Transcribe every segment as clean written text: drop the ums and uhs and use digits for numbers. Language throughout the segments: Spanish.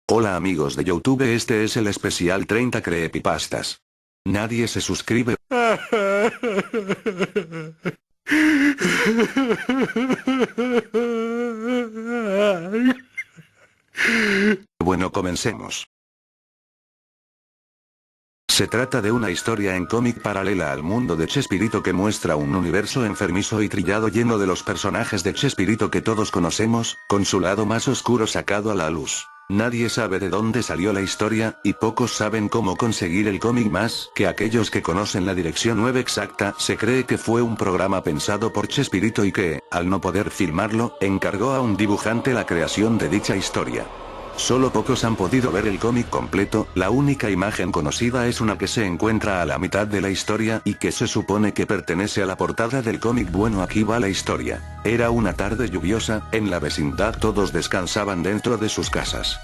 Hola amigos de YouTube, este es el especial 30 creepypastas. Nadie se suscribe. Bueno, comencemos. Se trata de una historia en cómic paralela al mundo de Chespirito que muestra un universo enfermizo y trillado lleno de los personajes de Chespirito que todos conocemos, con su lado más oscuro sacado a la luz. Nadie sabe de dónde salió la historia, y pocos saben cómo conseguir el cómic más que aquellos que conocen la dirección 9 exacta. Se cree que fue un programa pensado por Chespirito y que, al no poder filmarlo, encargó a un dibujante la creación de dicha historia. Solo pocos han podido ver el cómic completo, la única imagen conocida es una que se encuentra a la mitad de la historia y que se supone que pertenece a la portada del cómic. Bueno, aquí va la historia. Era una tarde lluviosa, en la vecindad todos descansaban dentro de sus casas.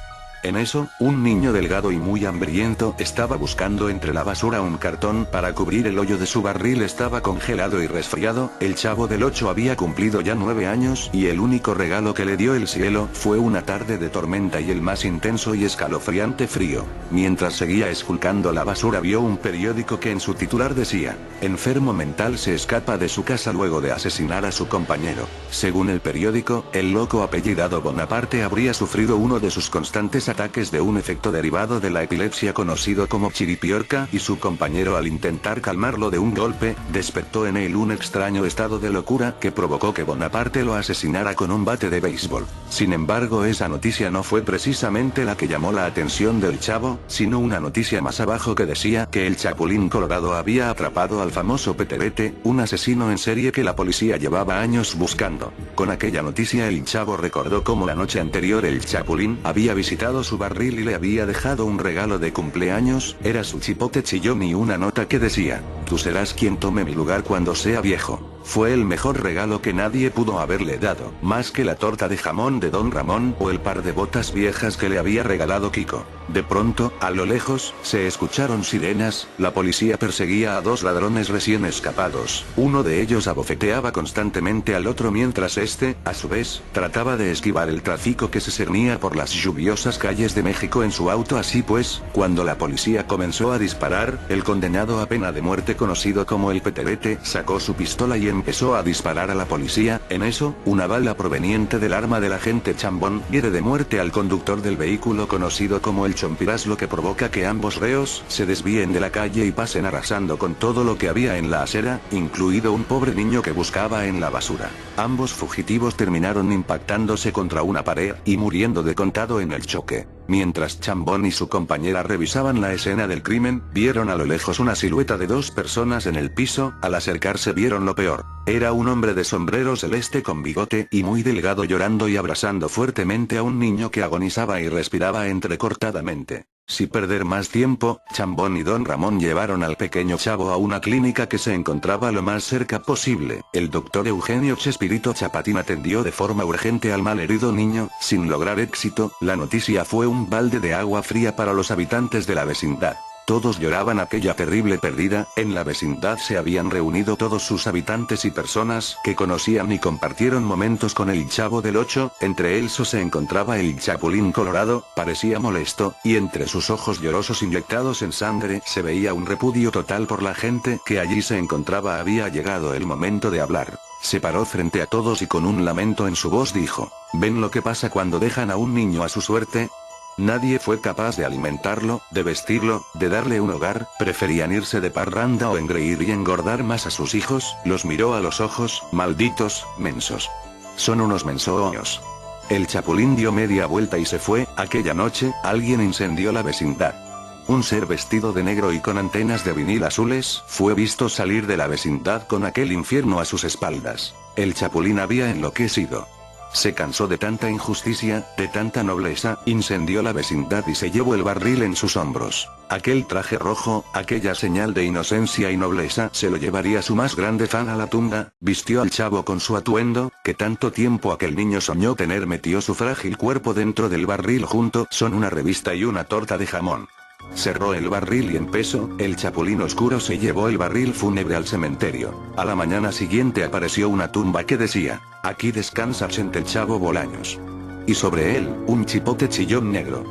En eso, un niño delgado y muy hambriento estaba buscando entre la basura un cartón para cubrir el hoyo de su barril. Estaba congelado y resfriado. El Chavo del 8 había cumplido ya 9 años y el único regalo que le dio el cielo fue una tarde de tormenta y el más intenso y escalofriante frío. Mientras seguía esculcando la basura vio un periódico que en su titular decía: enfermo mental se escapa de su casa luego de asesinar a su compañero. Según el periódico, el loco apellidado Bonaparte habría sufrido uno de sus constantes ataques de un efecto derivado de la epilepsia conocido como chiripiorca, y su compañero, al intentar calmarlo de un golpe, despertó en él un extraño estado de locura que provocó que Bonaparte lo asesinara con un bate de béisbol. Sin embargo, esa noticia no fue precisamente la que llamó la atención del Chavo, sino una noticia más abajo que decía que el Chapulín Colorado había atrapado al famoso Peterete, un asesino en serie que la policía llevaba años buscando. Con aquella noticia el Chavo recordó cómo la noche anterior el Chapulín había visitado su barril y le había dejado un regalo de cumpleaños. Era su chipote chillón y una nota que decía: tú serás quien tome mi lugar cuando sea viejo. Fue el mejor regalo que nadie pudo haberle dado, más que la torta de jamón de Don Ramón o el par de botas viejas que le había regalado Kiko. De pronto, a lo lejos, se escucharon sirenas. La policía perseguía a dos ladrones recién escapados. Uno de ellos abofeteaba constantemente al otro mientras este, a su vez, trataba de esquivar el tráfico que se cernía por las lluviosas calles de México en su auto. Así pues, cuando la policía comenzó a disparar, el condenado a pena de muerte conocido como el Peterete sacó su pistola y empezó a disparar a la policía. En eso, una bala proveniente del arma del agente Chambón hiere de muerte al conductor del vehículo conocido como el Chompiras, lo que provoca que ambos reos se desvíen de la calle y pasen arrasando con todo lo que había en la acera, incluido un pobre niño que buscaba en la basura. Ambos fugitivos terminaron impactándose contra una pared y muriendo de contado en el choque. Mientras Chambón y su compañera revisaban la escena del crimen, vieron a lo lejos una silueta de dos personas en el piso. Al acercarse vieron lo peor. Era un hombre de sombrero celeste con bigote y muy delgado llorando y abrazando fuertemente a un niño que agonizaba y respiraba entrecortadamente. Sin perder más tiempo, Chambón y Don Ramón llevaron al pequeño Chavo a una clínica que se encontraba lo más cerca posible. El doctor Eugenio Chespirito Chapatín atendió de forma urgente al malherido niño. Sin lograr éxito, la noticia fue un balde de agua fría para los habitantes de la vecindad. Todos lloraban aquella terrible pérdida. En la vecindad se habían reunido todos sus habitantes y personas que conocían y compartieron momentos con el Chavo del 8, entre ellos se encontraba el Chapulín Colorado. Parecía molesto, y entre sus ojos llorosos inyectados en sangre se veía un repudio total por la gente que allí se encontraba. Había llegado el momento de hablar. Se paró frente a todos y con un lamento en su voz dijo: ¿ven lo que pasa cuando dejan a un niño a su suerte? Nadie fue capaz de alimentarlo, de vestirlo, de darle un hogar. Preferían irse de parranda o engreír y engordar más a sus hijos. Los miró a los ojos. Malditos, mensos. Son unos mensos. El Chapulín dio media vuelta y se fue. Aquella noche, alguien incendió la vecindad. Un ser vestido de negro y con antenas de vinil azules fue visto salir de la vecindad con aquel infierno a sus espaldas. El Chapulín había enloquecido. Se cansó de tanta injusticia, de tanta nobleza, incendió la vecindad y se llevó el barril en sus hombros. Aquel traje rojo, aquella señal de inocencia y nobleza, se lo llevaría su más grande fan a la tumba. Vistió al Chavo con su atuendo, que tanto tiempo aquel niño soñó tener. Metió su frágil cuerpo dentro del barril junto con una revista y una torta de jamón. Cerró el barril y empezó. El Chapulín Oscuro se llevó el barril fúnebre al cementerio. A la mañana siguiente apareció una tumba que decía: aquí descansa Chente el Chavo Bolaños. Y sobre él, un chipote chillón negro.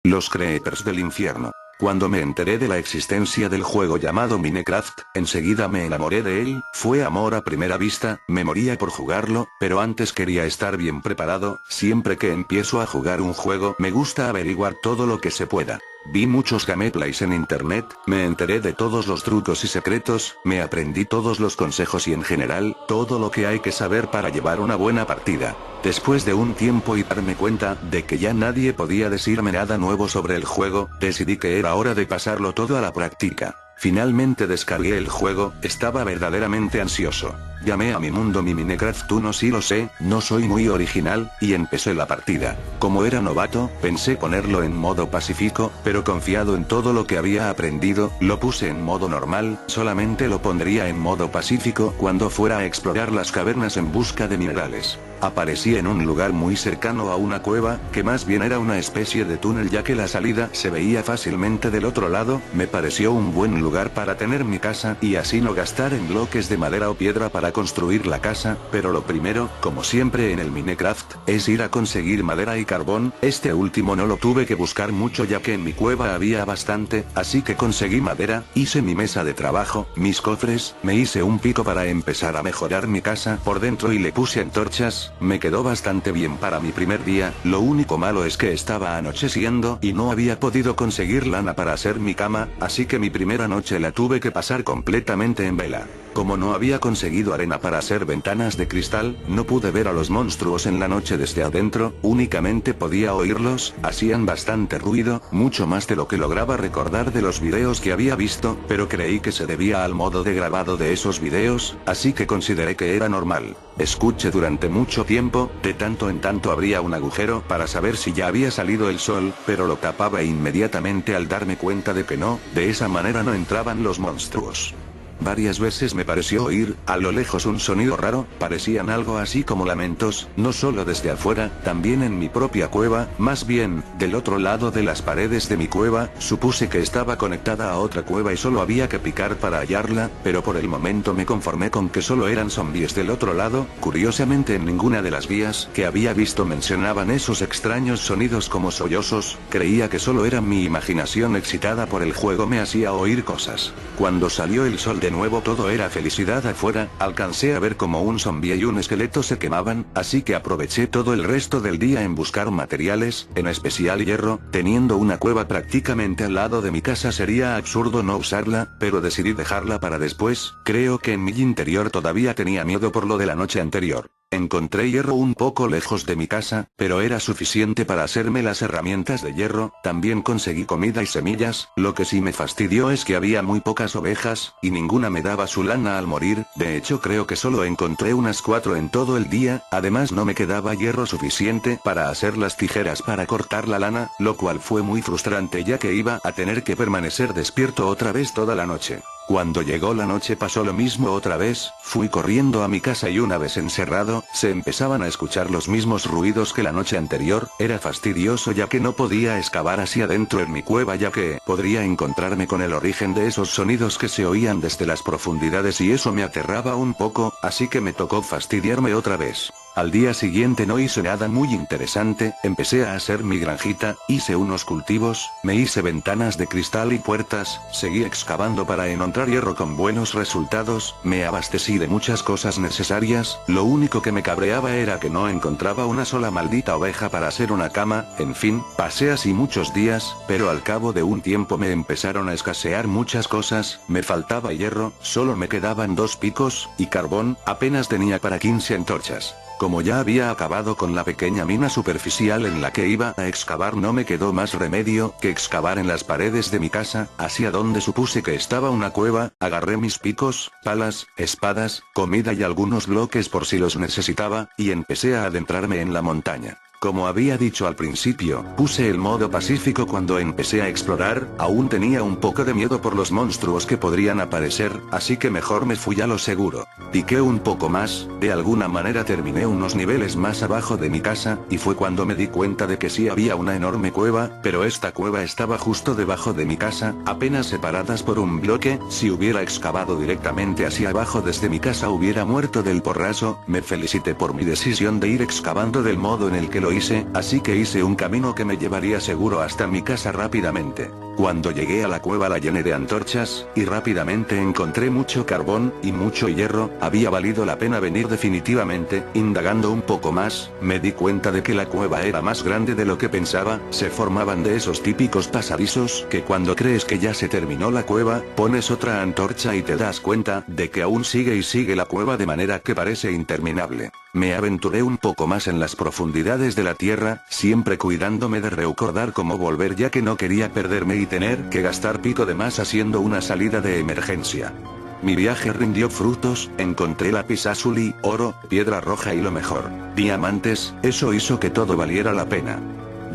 Los creepers del infierno. Cuando me enteré de la existencia del juego llamado Minecraft, enseguida me enamoré de él, fue amor a primera vista, me moría por jugarlo, pero antes quería estar bien preparado, siempre que empiezo a jugar un juego me gusta averiguar todo lo que se pueda. Vi muchos gameplays en internet, me enteré de todos los trucos y secretos, me aprendí todos los consejos y en general, todo lo que hay que saber para llevar una buena partida. Después de un tiempo y darme cuenta de que ya nadie podía decirme nada nuevo sobre el juego, decidí que era hora de pasarlo todo a la práctica. Finalmente descargué el juego, estaba verdaderamente ansioso. Llamé a mi mundo mi Minecraft 1, sí lo sé, no soy muy original, y empecé la partida. Como era novato, pensé ponerlo en modo pacífico, pero confiado en todo lo que había aprendido, lo puse en modo normal, solamente lo pondría en modo pacífico cuando fuera a explorar las cavernas en busca de minerales. Aparecí en un lugar muy cercano a una cueva, que más bien era una especie de túnel ya que la salida se veía fácilmente del otro lado, me pareció un buen lugar para tener mi casa y así no gastar en bloques de madera o piedra para construir la casa, pero lo primero, como siempre en el Minecraft, es ir a conseguir madera y carbón, este último no lo tuve que buscar mucho ya que en mi cueva había bastante, así que conseguí madera, hice mi mesa de trabajo, mis cofres, me hice un pico para empezar a mejorar mi casa por dentro y le puse antorchas. Me quedó bastante bien para mi primer día, lo único malo es que estaba anocheciendo y no había podido conseguir lana para hacer mi cama, así que mi primera noche la tuve que pasar completamente en vela. Como no había conseguido arena para hacer ventanas de cristal, no pude ver a los monstruos en la noche desde adentro, únicamente podía oírlos, hacían bastante ruido, mucho más de lo que lograba recordar de los videos que había visto, pero creí que se debía al modo de grabado de esos videos, así que consideré que era normal. Escuché durante mucho tiempo, de tanto en tanto abría un agujero para saber si ya había salido el sol, pero lo tapaba inmediatamente al darme cuenta de que no, de esa manera no entraban los monstruos. Varias veces me pareció oír, a lo lejos un sonido raro, parecían algo así como lamentos, no solo desde afuera, también en mi propia cueva, más bien, del otro lado de las paredes de mi cueva, supuse que estaba conectada a otra cueva y solo había que picar para hallarla, pero por el momento me conformé con que solo eran zombies del otro lado, curiosamente en ninguna de las guías que había visto mencionaban esos extraños sonidos como sollozos, creía que solo era mi imaginación excitada por el juego me hacía oír cosas. Cuando salió el sol de nuevo todo era felicidad afuera, alcancé a ver como un zombie y un esqueleto se quemaban, así que aproveché todo el resto del día en buscar materiales, en especial hierro, teniendo una cueva prácticamente al lado de mi casa sería absurdo no usarla, pero decidí dejarla para después, creo que en mi interior todavía tenía miedo por lo de la noche anterior. Encontré hierro un poco lejos de mi casa, pero era suficiente para hacerme las herramientas de hierro, también conseguí comida y semillas, lo que sí me fastidió es que había muy pocas ovejas, y ninguna me daba su lana al morir, de hecho creo que solo encontré unas 4 en todo el día, además no me quedaba hierro suficiente para hacer las tijeras para cortar la lana, lo cual fue muy frustrante ya que iba a tener que permanecer despierto otra vez toda la noche. Cuando llegó la noche pasó lo mismo otra vez, fui corriendo a mi casa y una vez encerrado, se empezaban a escuchar los mismos ruidos que la noche anterior, era fastidioso ya que no podía excavar hacia adentro en mi cueva ya que podría encontrarme con el origen de esos sonidos que se oían desde las profundidades y eso me aterraba un poco, así que me tocó fastidiarme otra vez. Al día siguiente no hice nada muy interesante, empecé a hacer mi granjita, hice unos cultivos, me hice ventanas de cristal y puertas, seguí excavando para encontrar hierro con buenos resultados, me abastecí de muchas cosas necesarias, lo único que me cabreaba era que no encontraba una sola maldita oveja para hacer una cama, en fin, pasé así muchos días, pero al cabo de un tiempo me empezaron a escasear muchas cosas, me faltaba hierro, solo me quedaban 2 picos, y carbón, apenas tenía para 15 antorchas. Como ya había acabado con la pequeña mina superficial en la que iba a excavar no me quedó más remedio que excavar en las paredes de mi casa, hacia donde supuse que estaba una cueva, agarré mis picos, palas, espadas, comida y algunos bloques por si los necesitaba, y empecé a adentrarme en la montaña. Como había dicho al principio, puse el modo pacífico cuando empecé a explorar, aún tenía un poco de miedo por los monstruos que podrían aparecer, así que mejor me fui a lo seguro. Piqué un poco más, de alguna manera terminé unos niveles más abajo de mi casa, y fue cuando me di cuenta de que sí había una enorme cueva, pero esta cueva estaba justo debajo de mi casa, apenas separadas por un bloque, si hubiera excavado directamente hacia abajo desde mi casa hubiera muerto del porrazo, me felicité por mi decisión de ir excavando del modo en el que lo hice, así que hice un camino que me llevaría seguro hasta mi casa rápidamente. Cuando llegué a la cueva la llené de antorchas, y rápidamente encontré mucho carbón, y mucho hierro. Había valido la pena venir definitivamente. Indagando un poco más, me di cuenta de que la cueva era más grande de lo que pensaba. Se formaban de esos típicos pasadizos que cuando crees que ya se terminó la cueva, pones otra antorcha y te das cuenta de que aún sigue y sigue la cueva de manera que parece interminable. Me aventuré un poco más en las profundidades de la tierra, siempre cuidándome de recordar cómo volver ya que no quería perderme y tener que gastar pico de más haciendo una salida de emergencia. Mi viaje rindió frutos, encontré lapislázuli, oro, piedra roja y lo mejor, diamantes. Eso hizo que todo valiera la pena.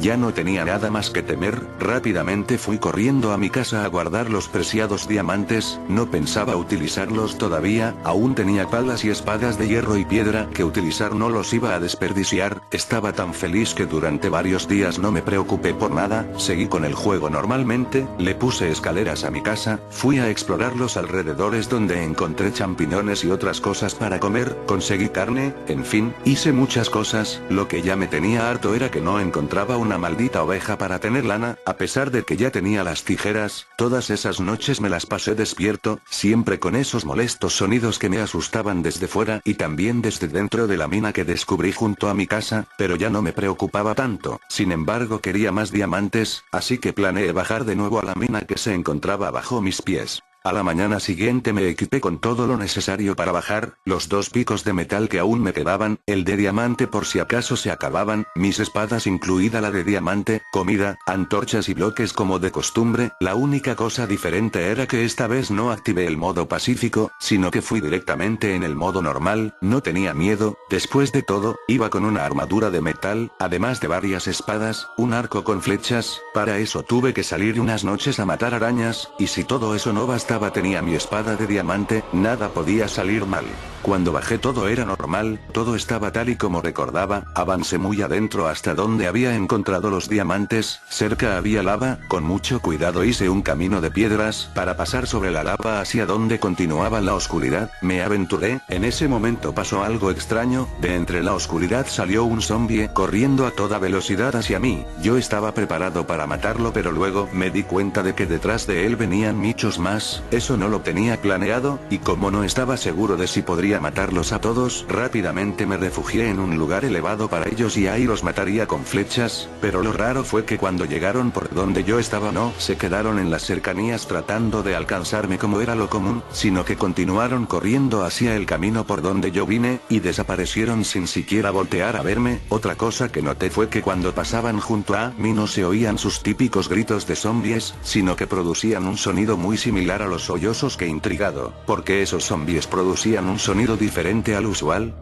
Ya no tenía nada más que temer. Rápidamente fui corriendo a mi casa a guardar los preciados diamantes. No pensaba utilizarlos todavía, aún tenía palas y espadas de hierro y piedra que utilizar, no los iba a desperdiciar. Estaba tan feliz que durante varios días no me preocupé por nada, seguí con el juego normalmente. Le puse escaleras a mi casa, fui a explorar los alrededores donde encontré champiñones y otras cosas para comer, conseguí carne, en fin, hice muchas cosas. Lo que ya me tenía harto era que no encontraba una maldita oveja para tener lana, a pesar de que ya tenía las tijeras. Todas esas noches me las pasé despierto, siempre con esos molestos sonidos que me asustaban desde fuera y también desde dentro de la mina que descubrí junto a mi casa, pero ya no me preocupaba tanto. Sin embargo, quería más diamantes, así que planeé bajar de nuevo a la mina que se encontraba bajo mis pies. A la mañana siguiente me equipé con todo lo necesario para bajar, los 2 picos de metal que aún me quedaban, el de diamante por si acaso se acababan, mis espadas incluida la de diamante, comida, antorchas y bloques como de costumbre. La única cosa diferente era que esta vez no activé el modo pacífico, sino que fui directamente en el modo normal. No tenía miedo, después de todo, iba con una armadura de metal, además de varias espadas, un arco con flechas. Para eso tuve que salir unas noches a matar arañas, y si todo eso no bastaba, tenía mi espada de diamante. Nada podía salir mal. Cuando bajé todo era normal, todo estaba tal y como recordaba. Avancé muy adentro hasta donde había encontrado los diamantes. Cerca había lava, con mucho cuidado hice un camino de piedras para pasar sobre la lava hacia donde continuaba la oscuridad. Me aventuré. En ese momento pasó algo extraño. De entre la oscuridad salió un zombie corriendo a toda velocidad hacia mí. Yo estaba preparado para matarlo, pero luego me di cuenta de que detrás de él venían muchos más. Eso no lo tenía planeado, y como no estaba seguro de si podría matarlos a todos, rápidamente me refugié en un lugar elevado para ellos y ahí los mataría con flechas. Pero lo raro fue que cuando llegaron por donde yo estaba no se quedaron en las cercanías tratando de alcanzarme como era lo común, sino que continuaron corriendo hacia el camino por donde yo vine, y desaparecieron sin siquiera voltear a verme. Otra cosa que noté fue que cuando pasaban junto a mí no se oían sus típicos gritos de zombies, sino que producían un sonido muy similar a los sollozos. Que intrigado, ¿por qué esos zombies producían un sonido diferente al usual?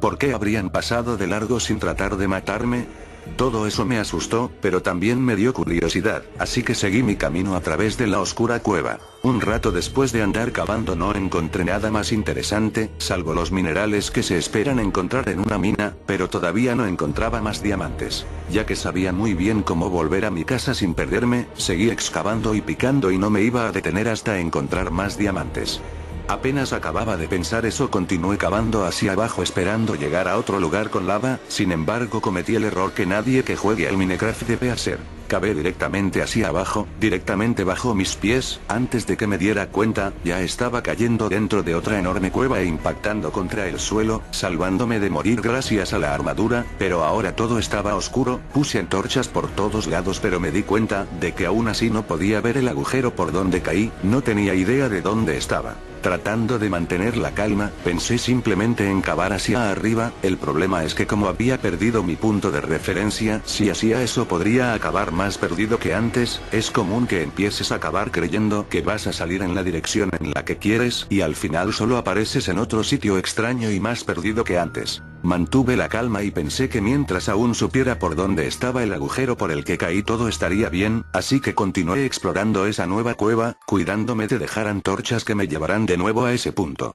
¿Por qué habrían pasado de largo sin tratar de matarme? Todo eso me asustó, pero también me dio curiosidad, así que seguí mi camino a través de la oscura cueva. Un rato después de andar cavando no encontré nada más interesante, salvo los minerales que se esperan encontrar en una mina, pero todavía no encontraba más diamantes. Ya que sabía muy bien cómo volver a mi casa sin perderme, seguí excavando y picando y no me iba a detener hasta encontrar más diamantes. Apenas acababa de pensar eso, continué cavando hacia abajo esperando llegar a otro lugar con lava. Sin embargo, cometí el error que nadie que juegue al Minecraft debe hacer. Cavé directamente hacia abajo, directamente bajo mis pies. Antes de que me diera cuenta, ya estaba cayendo dentro de otra enorme cueva e impactando contra el suelo, salvándome de morir gracias a la armadura. Pero ahora todo estaba oscuro. Puse antorchas por todos lados, pero me di cuenta de que aún así no podía ver el agujero por donde caí. No tenía idea de dónde estaba. Tratando de mantener la calma, pensé simplemente en cavar hacia arriba. El problema es que como había perdido mi punto de referencia, si hacía eso podría acabar más perdido que antes. Es común que empieces a cavar creyendo que vas a salir en la dirección en la que quieres, y al final solo apareces en otro sitio extraño y más perdido que antes. Mantuve la calma y pensé que mientras aún supiera por dónde estaba el agujero por el que caí todo estaría bien, así que continué explorando esa nueva cueva, cuidándome de dejar antorchas que me llevaran de nuevo a ese punto.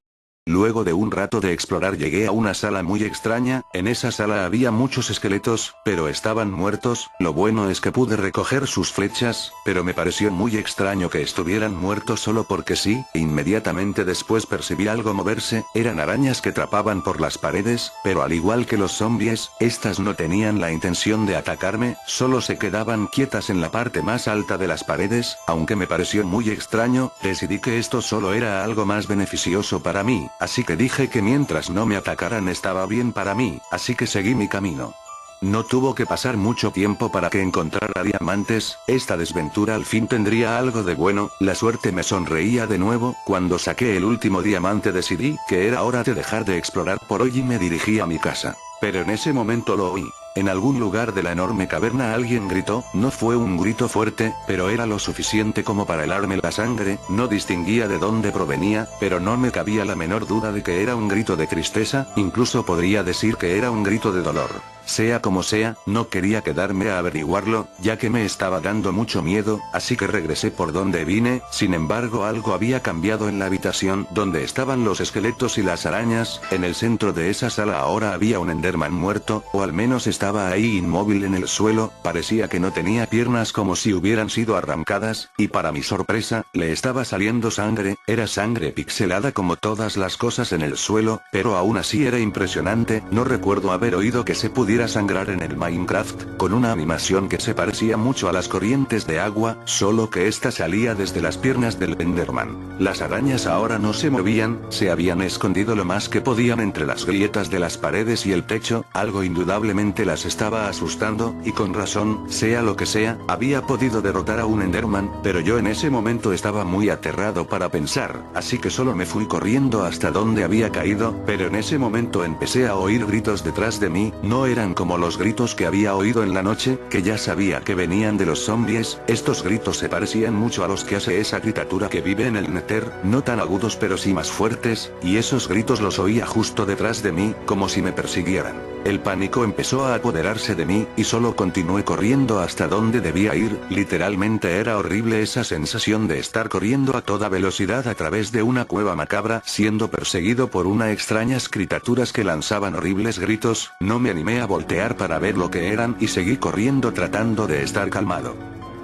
Luego de un rato de explorar llegué a una sala muy extraña, en esa sala había muchos esqueletos, pero estaban muertos, lo bueno es que pude recoger sus flechas, pero me pareció muy extraño que estuvieran muertos solo porque sí, inmediatamente después percibí algo moverse, eran arañas que trapaban por las paredes, pero al igual que los zombies, estas no tenían la intención de atacarme, solo se quedaban quietas en la parte más alta de las paredes, aunque me pareció muy extraño, decidí que esto solo era algo más beneficioso para mí, así que dije que mientras no me atacaran estaba bien para mí, así que seguí mi camino. No tuvo que pasar mucho tiempo para que encontrara diamantes, esta desventura al fin tendría algo de bueno, la suerte me sonreía de nuevo, cuando saqué el último diamante decidí que era hora de dejar de explorar por hoy y me dirigí a mi casa. Pero en ese momento lo oí. En algún lugar de la enorme caverna alguien gritó, no fue un grito fuerte, pero era lo suficiente como para helarme la sangre, no distinguía de dónde provenía, pero no me cabía la menor duda de que era un grito de tristeza, incluso podría decir que era un grito de dolor. Sea como sea, no quería quedarme a averiguarlo, ya que me estaba dando mucho miedo, así que regresé por donde vine, sin embargo algo había cambiado en la habitación donde estaban los esqueletos y las arañas, en el centro de esa sala ahora había un Enderman muerto, o al menos estaba ahí inmóvil en el suelo, parecía que no tenía piernas como si hubieran sido arrancadas, y para mi sorpresa, le estaba saliendo sangre, era sangre pixelada como todas las cosas en el suelo, pero aún así era impresionante, no recuerdo haber oído que se pudiera sangrar en el Minecraft, con una animación que se parecía mucho a las corrientes de agua, solo que esta salía desde las piernas del Enderman. Las arañas ahora no se movían, se habían escondido lo más que podían entre las grietas de las paredes y el techo, algo indudablemente las estaba asustando, y con razón, sea lo que sea, había podido derrotar a un Enderman, pero yo en ese momento estaba muy aterrado para pensar, así que solo me fui corriendo hasta donde había caído, pero en ese momento empecé a oír gritos detrás de mí, no eran como los gritos que había oído en la noche, que ya sabía que venían de los zombies, estos gritos se parecían mucho a los que hace esa criatura que vive en el Nether, no tan agudos pero sí más fuertes, y esos gritos los oía justo detrás de mí, como si me persiguieran. El pánico empezó a apoderarse de mí, y solo continué corriendo hasta donde debía ir, literalmente era horrible esa sensación de estar corriendo a toda velocidad a través de una cueva macabra, siendo perseguido por unas extrañas criaturas que lanzaban horribles gritos, no me animé a voltear para ver lo que eran y seguí corriendo tratando de estar calmado.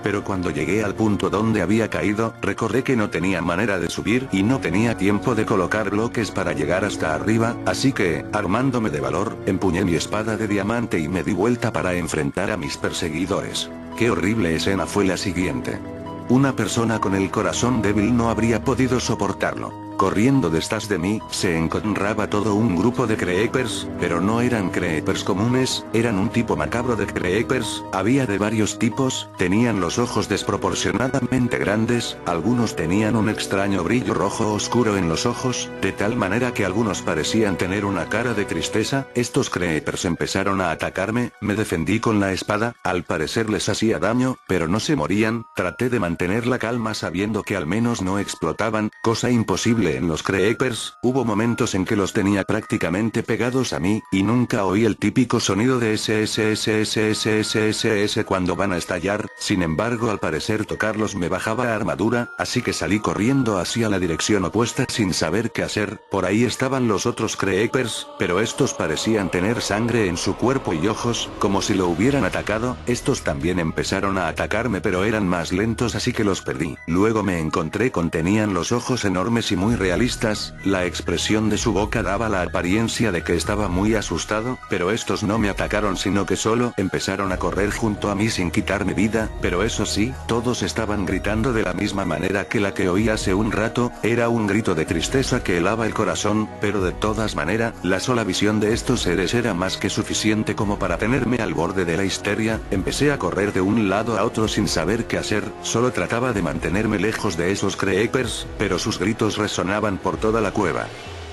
Pero cuando llegué al punto donde había caído, recordé que no tenía manera de subir y no tenía tiempo de colocar bloques para llegar hasta arriba, así que, armándome de valor, empuñé mi espada de diamante y me di vuelta para enfrentar a mis perseguidores. Qué horrible escena fue la siguiente. Una persona con el corazón débil no habría podido soportarlo. Corriendo detrás de mí, se encontraba todo un grupo de creepers, pero no eran creepers comunes, eran un tipo macabro de creepers, había de varios tipos, tenían los ojos desproporcionadamente grandes, algunos tenían un extraño brillo rojo oscuro en los ojos, de tal manera que algunos parecían tener una cara de tristeza, estos creepers empezaron a atacarme, me defendí con la espada, al parecer les hacía daño, pero no se morían, traté de mantener la calma sabiendo que al menos no explotaban, cosa imposible en los creepers, hubo momentos en que los tenía prácticamente pegados a mí, y nunca oí el típico sonido de SSSSSSSS cuando van a estallar, sin embargo al parecer tocarlos me bajaba armadura, así que salí corriendo hacia la dirección opuesta sin saber qué hacer, por ahí estaban los otros creepers, pero estos parecían tener sangre en su cuerpo y ojos, como si lo hubieran atacado, estos también empezaron a atacarme pero eran más lentos así que los perdí, luego me encontré con tenían los ojos enormes y muy realistas, la expresión de su boca daba la apariencia de que estaba muy asustado, pero estos no me atacaron sino que solo empezaron a correr junto a mí sin quitarme vida, pero eso sí, todos estaban gritando de la misma manera que la que oí hace un rato, era un grito de tristeza que helaba el corazón, pero de todas maneras, la sola visión de estos seres era más que suficiente como para tenerme al borde de la histeria, empecé a correr de un lado a otro sin saber qué hacer, solo trataba de mantenerme lejos de esos creepers, pero sus gritos resonaban por toda la cueva.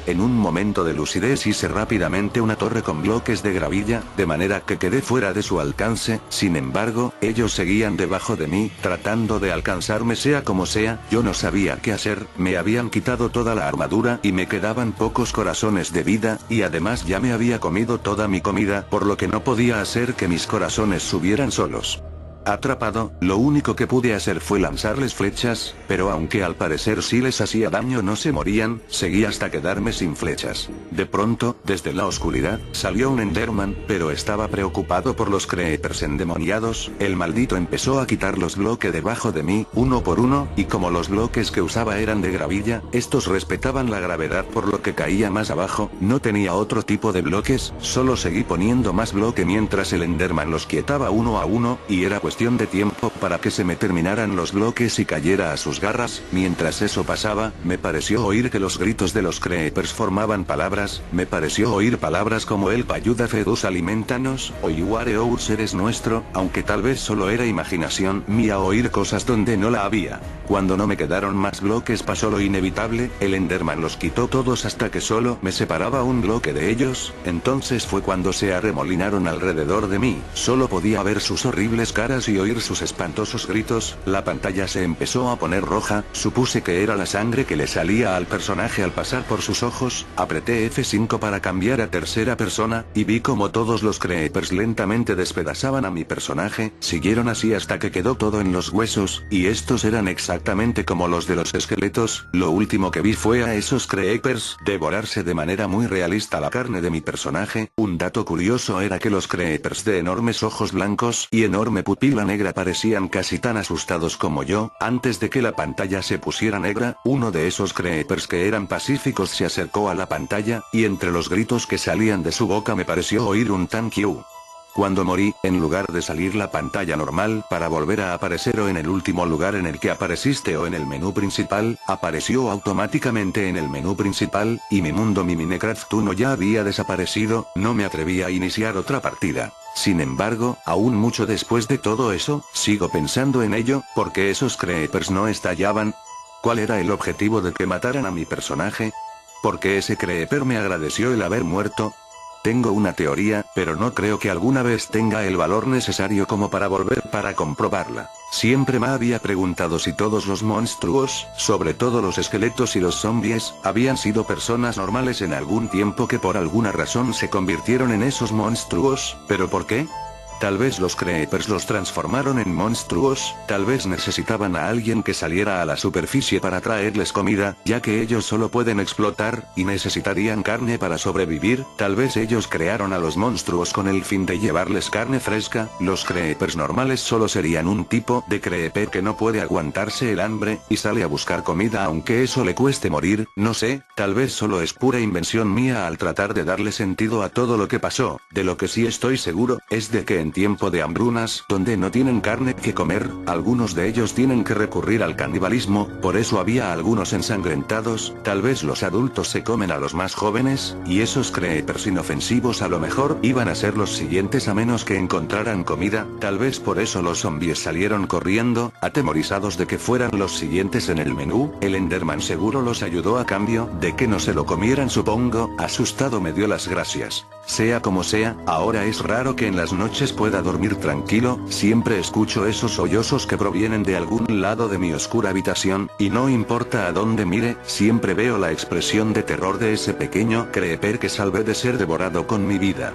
En un momento de lucidez hice rápidamente una torre con bloques de gravilla, de manera que quedé fuera de su alcance, sin embargo, ellos seguían debajo de mí, tratando de alcanzarme sea como sea, yo no sabía qué hacer, me habían quitado toda la armadura y me quedaban pocos corazones de vida, y además ya me había comido toda mi comida, por lo que no podía hacer que mis corazones subieran solos. Atrapado, lo único que pude hacer fue lanzarles flechas, pero aunque al parecer sí les hacía daño no se morían, seguí hasta quedarme sin flechas. De pronto, desde la oscuridad, salió un Enderman, pero estaba preocupado por los creepers endemoniados. El maldito empezó a quitar los bloques debajo de mí, uno por uno, y como los bloques que usaba eran de gravilla, estos respetaban la gravedad por lo que caía más abajo, no tenía otro tipo de bloques, solo seguí poniendo más bloque mientras el Enderman los quietaba uno a uno, y era cuestión de tiempo para que se me terminaran los bloques y cayera a sus garras. Mientras eso pasaba, me pareció oír que los gritos de los creepers formaban palabras, me pareció oír palabras como el Payuda Fedus alimentanos, o Iware Ous eres nuestro, aunque tal vez solo era imaginación mía oír cosas donde no la había. Cuando no me quedaron más bloques pasó lo inevitable, el Enderman los quitó todos hasta que solo me separaba un bloque de ellos, entonces fue cuando se arremolinaron alrededor de mí, solo podía ver sus horribles caras y oír sus espantosos gritos. La pantalla se empezó a poner roja, supuse que era la sangre que le salía al personaje al pasar por sus ojos, apreté F5 para cambiar a tercera persona, y vi como todos los creepers lentamente despedazaban a mi personaje, siguieron así hasta que quedó todo en los huesos, y estos eran exactamente como los de los esqueletos. Lo último que vi fue a esos creepers devorarse de manera muy realista la carne de mi personaje. Un dato curioso era que los creepers de enormes ojos blancos y enorme pupila negra parecían casi tan asustados como yo. Antes de que la pantalla se pusiera negra, uno de esos creepers que eran pacíficos se acercó a la pantalla, y entre los gritos que salían de su boca me pareció oír un thank you. Cuando morí, en lugar de salir la pantalla normal para volver a aparecer o en el último lugar en el que apareciste o en el menú principal, apareció automáticamente en el menú principal, y mi mundo mi Minecraft 1 ya había desaparecido. No me atreví a iniciar otra partida. Sin embargo, aún mucho después de todo eso, sigo pensando en ello, porque esos creepers no estallaban. ¿Cuál era el objetivo de que mataran a mi personaje? ¿Por qué ese creeper me agradeció el haber muerto? Tengo una teoría, pero no creo que alguna vez tenga el valor necesario como para volver para comprobarla. Siempre me había preguntado si todos los monstruos, sobre todo los esqueletos y los zombies, habían sido personas normales en algún tiempo que por alguna razón se convirtieron en esos monstruos, ¿pero por qué? Tal vez los creepers los transformaron en monstruos, tal vez necesitaban a alguien que saliera a la superficie para traerles comida, ya que ellos solo pueden explotar, y necesitarían carne para sobrevivir. Tal vez ellos crearon a los monstruos con el fin de llevarles carne fresca. Los creepers normales solo serían un tipo de creeper que no puede aguantarse el hambre, y sale a buscar comida aunque eso le cueste morir. No sé, tal vez solo es pura invención mía al tratar de darle sentido a todo lo que pasó. De lo que sí estoy seguro, es de que en tiempo de hambrunas, donde no tienen carne que comer, algunos de ellos tienen que recurrir al canibalismo, por eso había algunos ensangrentados. Tal vez los adultos se comen a los más jóvenes, y esos creepers inofensivos a lo mejor iban a ser los siguientes a menos que encontraran comida. Tal vez por eso los zombies salieron corriendo, atemorizados de que fueran los siguientes en el menú. El Enderman seguro los ayudó a cambio de que no se lo comieran, supongo. Asustado me dio las gracias. Sea como sea, ahora es raro que en las noches pueda dormir tranquilo, siempre escucho esos sollozos que provienen de algún lado de mi oscura habitación, y no importa a dónde mire, siempre veo la expresión de terror de ese pequeño creeper que salvé de ser devorado con mi vida.